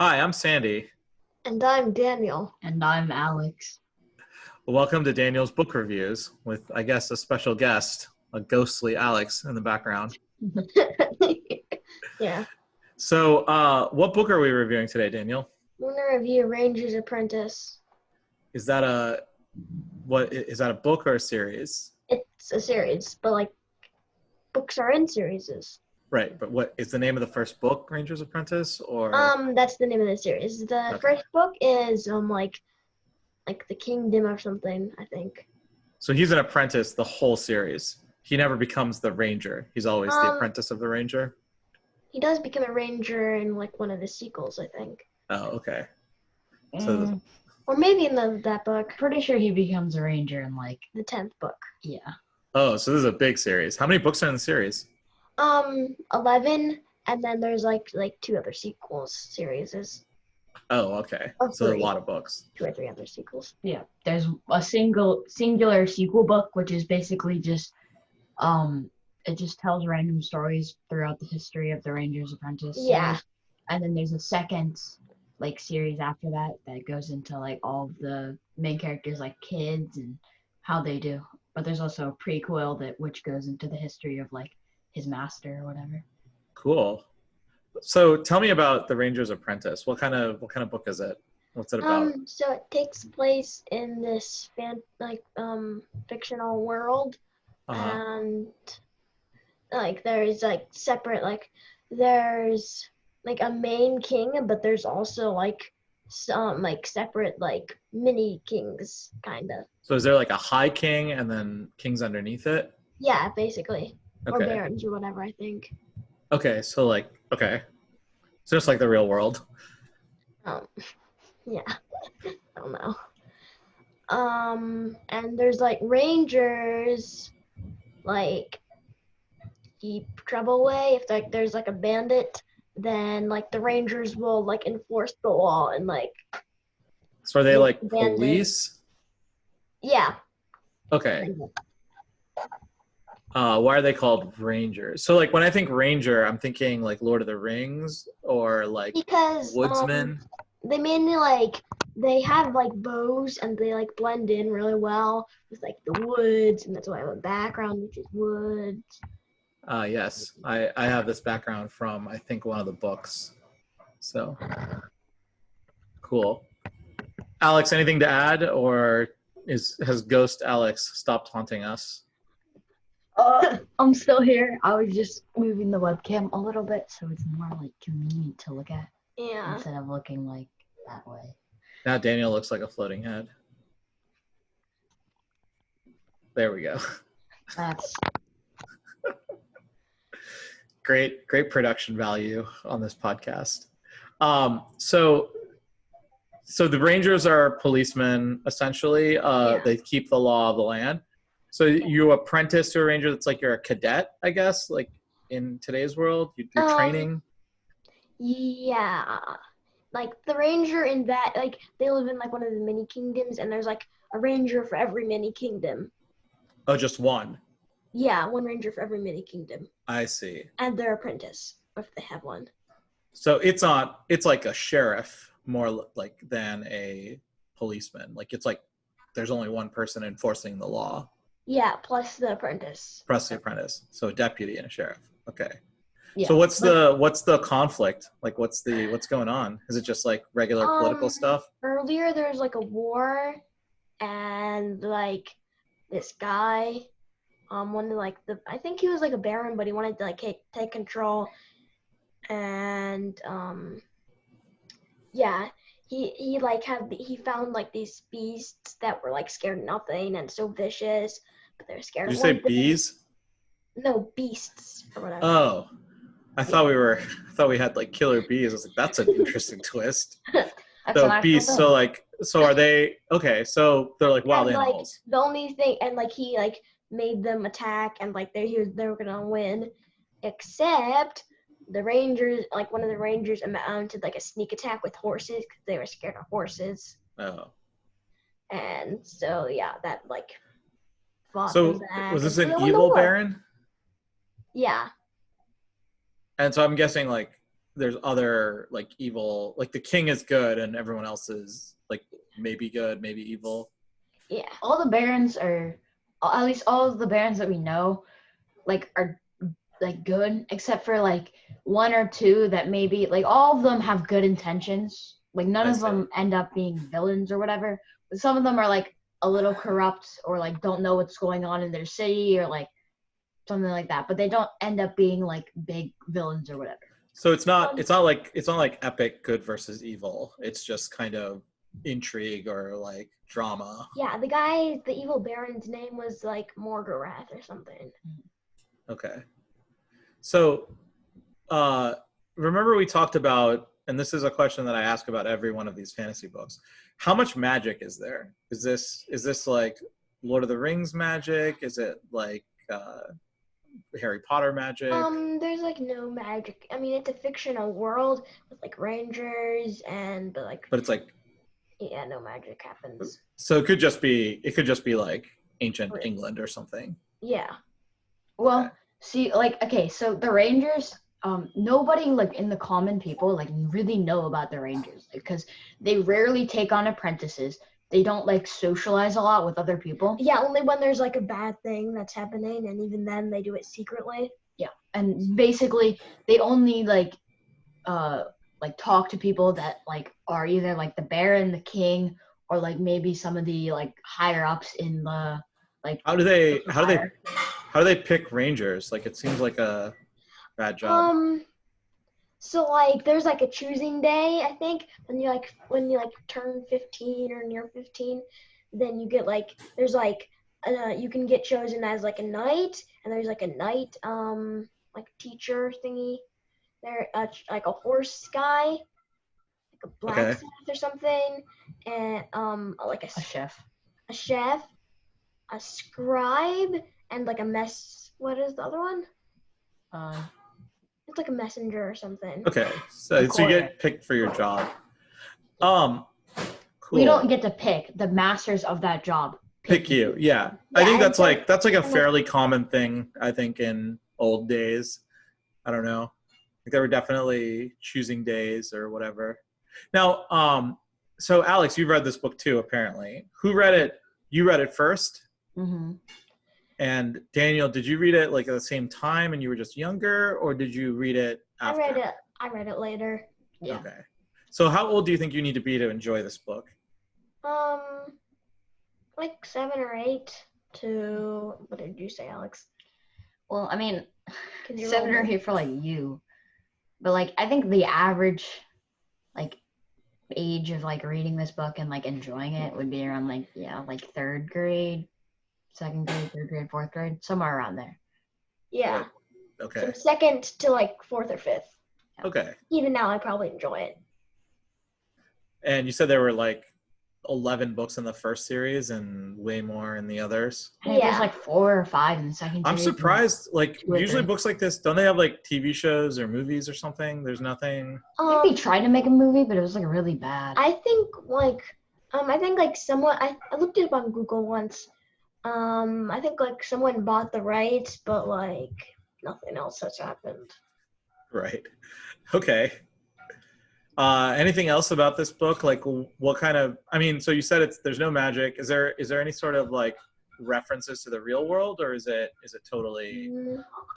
Hi, I'm Sandy. And I'm Daniel. And I'm Alex. Welcome to Daniel's Book Reviews with, I guess, a special guest, a ghostly Alex in the background. Yeah. So, what book are we reviewing today, Daniel? We're going to review Ranger's Apprentice. Is that a book or a series? It's a series, but books are in series. Right, but what is the name of the first book, Ranger's Apprentice, or? That's the name of the series. The first book is like the Kingdom or something, I think. So he's an apprentice the whole series. He never becomes the ranger. He's always the apprentice of the ranger. He does become a ranger in one of the sequels, I think. Oh, okay. Or maybe in that book. Pretty sure he becomes a ranger in the 10th book. Yeah. Oh, so this is a big series. How many books are in the series? 11, and then there's like 2 other series. Oh, okay. Or So 3. a lot of books. 2 or 3 other sequels. Yeah. There's a singular sequel book, which is basically just it just tells random stories throughout the history of the Ranger's Apprentice. Yeah. Series. And then there's a second series after that goes into all of the main characters kids and how they do. But there's also a prequel which goes into the history of his master or whatever. Cool. So tell me about the Ranger's Apprentice. What kind of book is it? What's it about? So it takes place in this fictional world, and there's separate there's a main king, but there's also some separate mini kings kind of. So is there a high king and then kings underneath it? Yeah, basically. Okay. Or barons or whatever, I think. Okay, so okay. So just like the real world. Yeah. I don't know. And there's rangers keep trouble away. If there's a bandit, then the rangers will enforce the law and So are they bandit. Police? Yeah. Okay. Why are they called rangers? So when I think ranger, I'm thinking Lord of the Rings or because woodsman. They mainly they have bows and they blend in really well with the woods, and that's why I have a background which is woods. Yes, I have this background from I think one of the books. So cool. Alex, anything to add, or has Ghost Alex stopped haunting us? I'm still here. I was just moving the webcam a little bit so it's more convenient to look at. Yeah. Instead of looking that way. Now Daniel looks like a floating head. There we go. That's great production value on this podcast. So the Rangers are policemen essentially. They keep the law of the land. So you apprentice to a ranger. That's you're a cadet, I guess. In today's world, you're training. Yeah. The ranger in that, they live in one of the mini kingdoms, and there's a ranger for every mini kingdom. Oh, just one? Yeah, one ranger for every mini kingdom. I see. And their apprentice, if they have one. So it's like a sheriff more than a policeman. It's there's only one person enforcing the law. Yeah, plus the apprentice. So a deputy and a sheriff. Okay. Yeah. So what's the conflict? What's going on? Is it just regular political stuff? Earlier there was a war, and this guy, wanted I think he was a baron, but he wanted to take control, and yeah, he found these beasts that were scared of nothing and so vicious, but they're scared Did of you say one thing. bees? No, beasts or whatever. Oh, I thought we had killer bees. I was that's an interesting twist. So beasts. So are they okay? So they're wild animals. The only thing, and he made them attack, and they were gonna win, except the rangers, one of the rangers mounted a sneak attack with horses because they were scared of horses. Oh. And so yeah, that fought So them back. was this an evil baron? Yeah. And so I'm guessing there's other like evil, like the king is good and everyone else is like maybe good, maybe evil. Yeah. All the barons are, at least all of the barons that we know, like are like good, except for like one or two that maybe like all of them have good intentions. Like none I of see. them end up being villains or whatever. But some of them are like a little corrupt or like don't know what's going on in their city or like something like that. But they don't end up being like big villains or whatever. So it's not like epic good versus evil. It's just kind of intrigue or like drama. Yeah, the evil baron's name was like Morgorath or something. Okay. So remember we talked about, and this is a question that I ask about every one of these fantasy books. How much magic is there? Is this like Lord of the Rings magic? Is it like Harry Potter magic? There's like no magic. I mean, it's a fictional world with like rangers But it's like, yeah, no magic happens. so it could just be like ancient Right. England or something. Yeah. Well, Okay. see, like, okay, so the Rangers, nobody like in the common people like really know about the Rangers because they rarely take on apprentices. They don't like socialize a lot with other people. Yeah, only when there's like a bad thing that's happening, and even then they do it secretly. Yeah, and basically they only like talk to people that like are either like the Baron, the King, or like maybe some of the like higher ups in the like. How do they pick rangers? Like it seems like a bad job. So like there's like a choosing day, I think, when you turn 15 or near 15, then you get like there's like you can get chosen as like a knight, and there's like a knight like teacher thingy. There like a horse guy, like a blacksmith or something, and like A chef. a chef, a scribe, and like a mess. What is the other one? It's like a messenger or something. Okay, so you get picked for your job. Cool. We don't get to pick. The masters of that job pick you. Yeah. I think that's like a fairly common thing, I think, in old days. I don't know. Like there were definitely choosing days or whatever. Now, so Alex, you've read this book too, apparently. Who read it? You read it first? Mm-hmm. And Daniel, did you read it like at the same time and you were just younger, or did you read it after? I read it later. Yeah. Okay. So how old do you think you need to be to enjoy this book? Like 7 or 8 to, what did you say, Alex? Well, I mean, Can you 7 or 8 for like you. But like I think the average like age of like reading this book and like enjoying it would be around like like 3rd grade, 2nd grade, 3rd grade, 4th grade, somewhere around there. Yeah. Okay. From 2nd to like 4th or 5th. Okay. Even now I probably enjoy it. And you said there were like 11 books in the first series and way more in the others. I think there's like 4 or 5 in the second I'm series. surprised. Like usually 3. books like this, don't they have like TV shows or movies or something? There's nothing. I think they tried to make a movie, but it was like really bad. I think like someone I looked it up on Google once. I think like someone bought the rights, but like nothing else has happened. Right. Okay. Anything else about this book? Like what kind of, I mean, so you said there's no magic. Is there any sort of like references to the real world, or is it totally?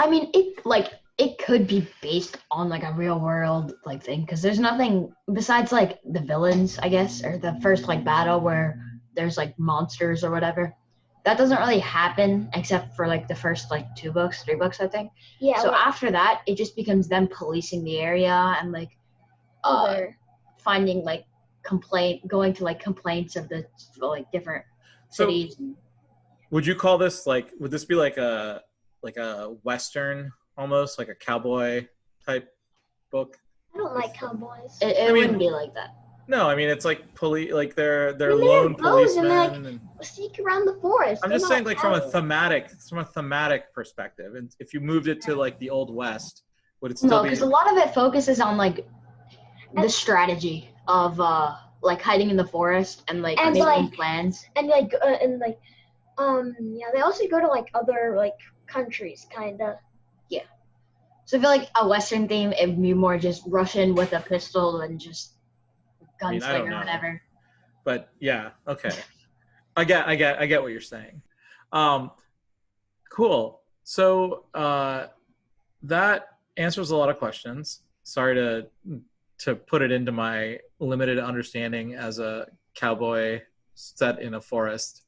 I mean, it could be based on like a real world like thing, because there's nothing besides like the villains, I guess, or the first like battle where there's like monsters or whatever. That doesn't really happen except for like the first like 3 books, I think. Yeah. So after that, it just becomes them policing the area and like finding like going to like complaints of the like different cities. Would you call this like, would this be like a Western, almost like a cowboy type book? I don't like cowboys. It wouldn't be like that. No, I mean it's like like they're lone policemen and sneak around the forest. I'm just saying like from a thematic perspective, and if you moved it to like the Old West, would it still be? No, because a lot of it focuses on like the strategy of like hiding in the forest and making plans. And yeah, they also go to like other like countries, kinda. Yeah. So I feel like a Western theme, it would be more just Russian with a pistol and just I mean, I don't gunslinger, know. whatever. But yeah, okay. I get what you're saying. Cool. So that answers a lot of questions. Sorry to put it into my limited understanding as a cowboy set in a forest,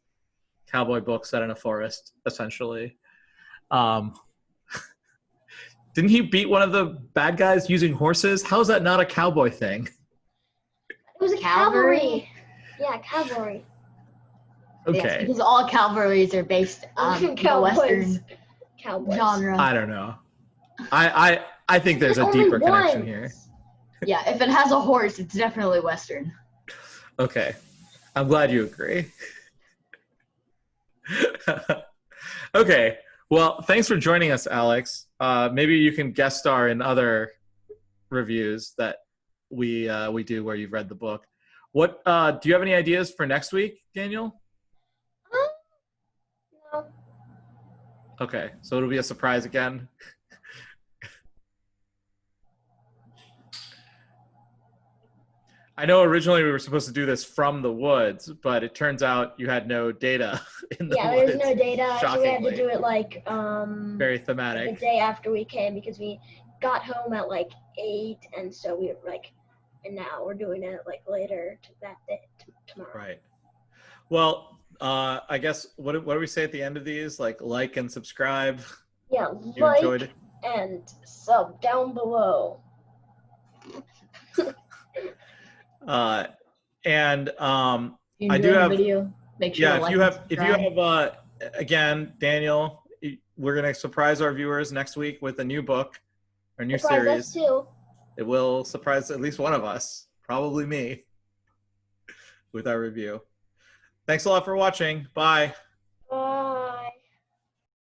cowboy book set in a forest, essentially. Um, didn't he beat one of the bad guys using horses? How is that not a cowboy thing? It was a cavalry. Yeah, cavalry. Okay. Yes, because all cavalries are based on the Cowboys. Western Cowboys. genre. I don't know. I think there's a Only deeper connection one. here. Yeah, if it has a horse, it's definitely Western. Okay. I'm glad you agree. Okay. Well, thanks for joining us, Alex. Maybe you can guest star in other reviews that we do where you've read the book. What do you have any ideas for next week, Daniel? No. Okay, so it'll be a surprise again. I know originally we were supposed to do this from the woods, but it turns out you had no data in the woods. There's no data, so we had to do it like very the thematic. day after we came because we got home at like 8, and so we were like, and now we're doing it like later to that day tomorrow. Right. Well, I guess what do we say at the end of these? Like and subscribe. Yeah, You enjoyed it? and sub down below. And You I enjoy do the have video, make sure to like if you have again, Daniel, we're gonna surprise our viewers next week with a new book or new Surprise series. us too. It will surprise at least one of us, probably me, with our review. Thanks a lot for watching. Bye.